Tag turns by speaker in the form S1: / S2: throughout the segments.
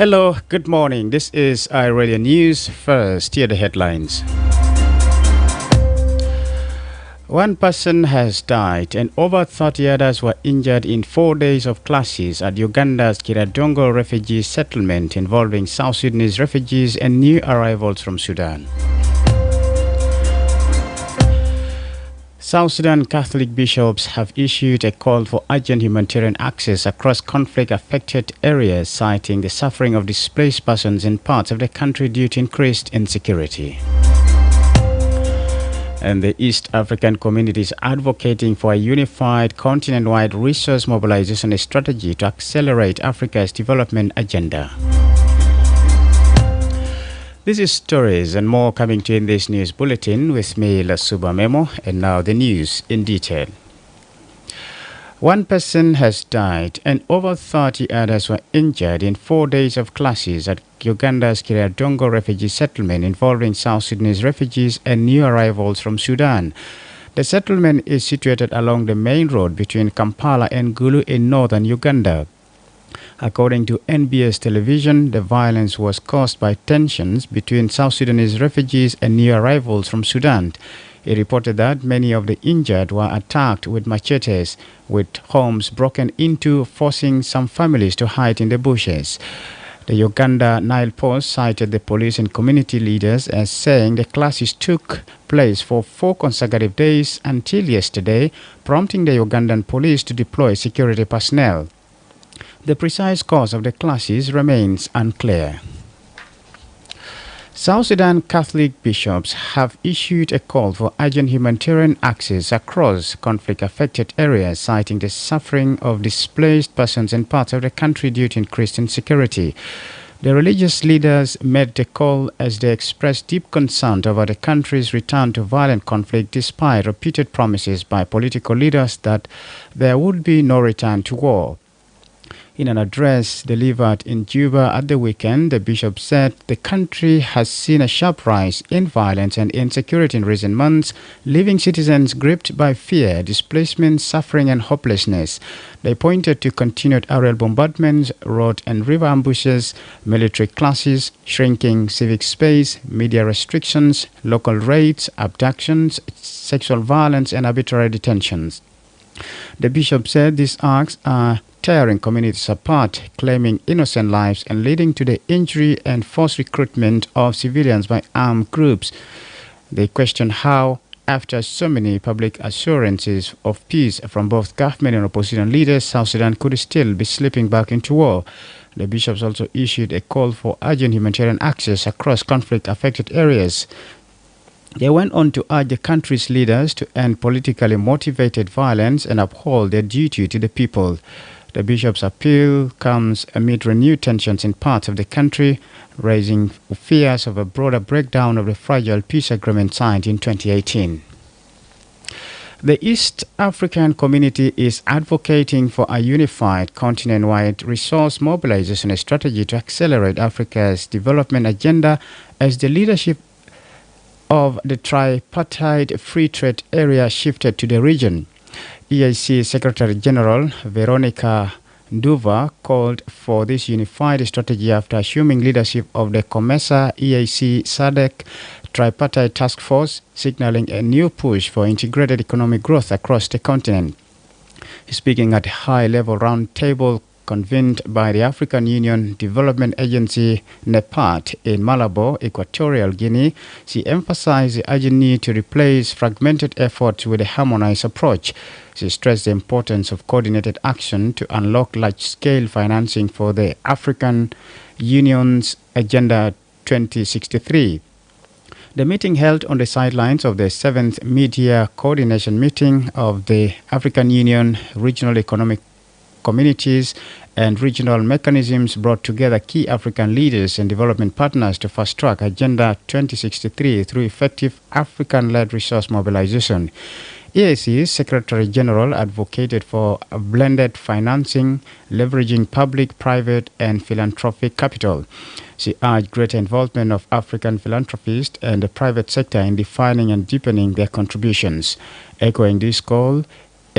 S1: Hello, good morning. This is iRadio News. First, here are the headlines. One person has died and over 30 others were injured in 4 days of clashes at Uganda's Kiradongo refugee settlement involving South Sudanese refugees and new arrivals from Sudan. South Sudan Catholic bishops have issued a call for urgent humanitarian access across conflict-affected areas, citing the suffering of displaced persons in parts of the country due to increased insecurity. And the East African community is advocating for a unified continent-wide resource mobilization strategy to accelerate Africa's development agenda. This is stories and more coming to you in this news bulletin with me, Lasuba Memo, and now the news in detail. One person has died and over 30 others were injured in 4 days of clashes at Uganda's Kiradongo refugee settlement involving South Sudanese refugees and new arrivals from Sudan. The settlement is situated along the main road between Kampala and Gulu in northern Uganda. According to NBS television, the violence was caused by tensions between South Sudanese refugees and new arrivals from Sudan. It reported that many of the injured were attacked with machetes, with homes broken into, forcing some families to hide in the bushes. The Uganda Nile Post cited the police and community leaders as saying the clashes took place for 4 consecutive days until yesterday, prompting the Ugandan police to deploy security personnel. The precise cause of the clashes remains unclear. South Sudan Catholic bishops have issued a call for urgent humanitarian access across conflict-affected areas, citing the suffering of displaced persons in parts of the country due to increased insecurity. The religious leaders made the call as they expressed deep concern over the country's return to violent conflict despite repeated promises by political leaders that there would be no return to war. In an address delivered in Juba at the weekend, the bishop said the country has seen a sharp rise in violence and insecurity in recent months, leaving citizens gripped by fear, displacement, suffering and hopelessness. They pointed to continued aerial bombardments, road and river ambushes, military clashes, shrinking civic space, media restrictions, local raids, abductions, sexual violence and arbitrary detentions. The bishop said these acts are tearing communities apart, claiming innocent lives and leading to the injury and forced recruitment of civilians by armed groups. They question how, after so many public assurances of peace from both government and opposition leaders, South Sudan could still be slipping back into war. The bishops also issued a call for urgent humanitarian access across conflict-affected areas. They went on to urge the country's leaders to end politically motivated violence and uphold their duty to the people. The bishop's appeal comes amid renewed tensions in parts of the country, raising fears of a broader breakdown of the fragile peace agreement signed in 2018. The East African community is advocating for a unified continent-wide resource mobilization strategy to accelerate Africa's development agenda as the leadership of the tripartite free trade area shifted to the region. EAC Secretary General Veronica Nduva called for this unified strategy after assuming leadership of the COMESA EAC SADC tripartite task force, signaling a new push for integrated economic growth across the continent. Speaking at a high-level roundtable convened by the African Union Development Agency NEPAD in Malabo, Equatorial Guinea, she emphasized the urgent need to replace fragmented efforts with a harmonized approach. She stressed the importance of coordinated action to unlock large-scale financing for the African Union's Agenda 2063. The meeting held on the sidelines of the 7th Media Coordination Meeting of the African Union Regional Economic Communities and Regional Mechanisms brought together key African leaders and development partners to fast-track Agenda 2063 through effective African-led resource mobilization. EAC's Secretary General advocated for a blended financing, leveraging public, private, and philanthropic capital. She urged greater involvement of African philanthropists and the private sector in defining and deepening their contributions. Echoing this call,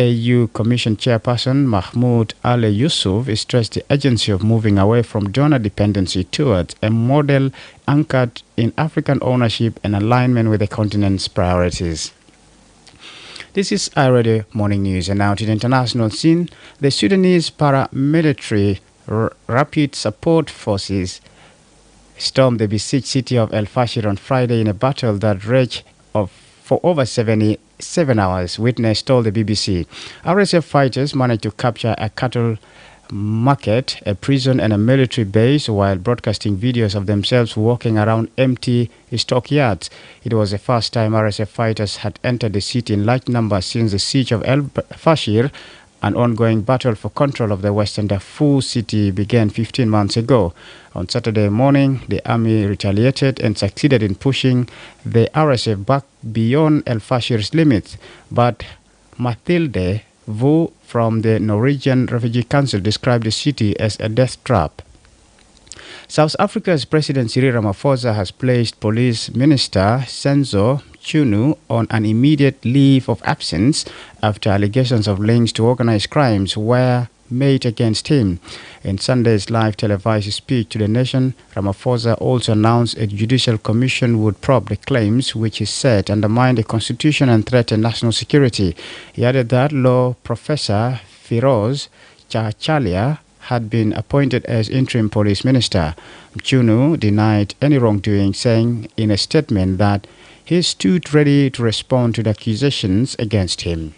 S1: AU Commission Chairperson Mahmoud Ali Yusuf stressed the urgency of moving away from donor dependency towards a model anchored in African ownership and alignment with the continent's priorities. This is iRadio Morning News, and now to the international scene. The Sudanese paramilitary Rapid Support Forces stormed the besieged city of El Fasher on Friday in a battle that raged for over 77 hours, witness told the BBC. RSF fighters managed to capture a cattle market, a prison and a military base while broadcasting videos of themselves walking around empty stockyards. It was the first time RSF fighters had entered the city in large numbers since the siege of El Fasher. An ongoing battle for control of the western Darfur city began 15 months ago. On Saturday morning, the army retaliated and succeeded in pushing the RSF back beyond El Fasher's limits. But Mathilde Vu from the Norwegian Refugee Council described the city as a death trap. South Africa's President Cyril Ramaphosa has placed Police Minister Senzo Chunu on an immediate leave of absence after allegations of links to organized crimes were made against him. In Sunday's live televised speech to the nation, Ramaphosa also announced a judicial commission would probe the claims, which he said undermine the constitution and threaten national security. He added that law professor Firoz Chachalia had been appointed as interim police minister. Chunu denied any wrongdoing, saying in a statement that he stood ready to respond to the accusations against him.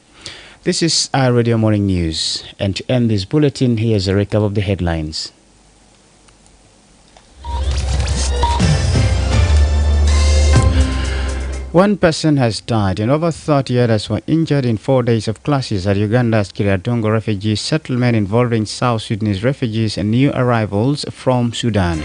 S1: This is our Radio Morning News, and to end this bulletin, here's a recap of the headlines. One person has died and over 30 others were injured in 4 days of clashes at Uganda's Kiradongo refugee settlement involving South Sudanese refugees and new arrivals from Sudan.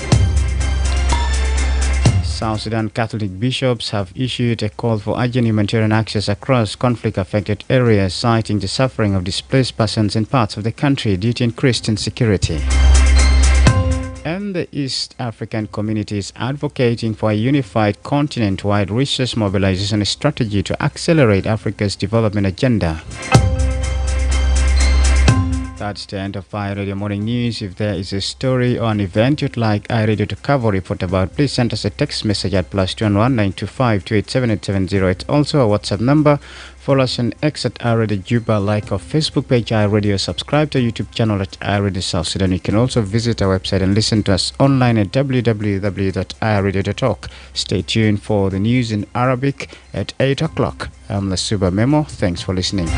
S1: South Sudan Catholic bishops have issued a call for urgent humanitarian access across conflict-affected areas, citing the suffering of displaced persons in parts of the country due to increased insecurity. And the East African community is advocating for a unified continent-wide resource mobilization strategy to accelerate Africa's development agenda. That's the end of iRadio Morning News. If there is a story or an event you'd like iRadio to cover or report about, please send us a text message at +211 925 287 870. It's also a WhatsApp number. Follow us on X at iRadio Juba, like our Facebook page iRadio, subscribe to our YouTube channel at iRadio South Sudan. You can also visit our website and listen to us online at www.iRadio.org. Stay tuned for the news in Arabic at 8 o'clock. I'm Lasuba Memo. Thanks for listening.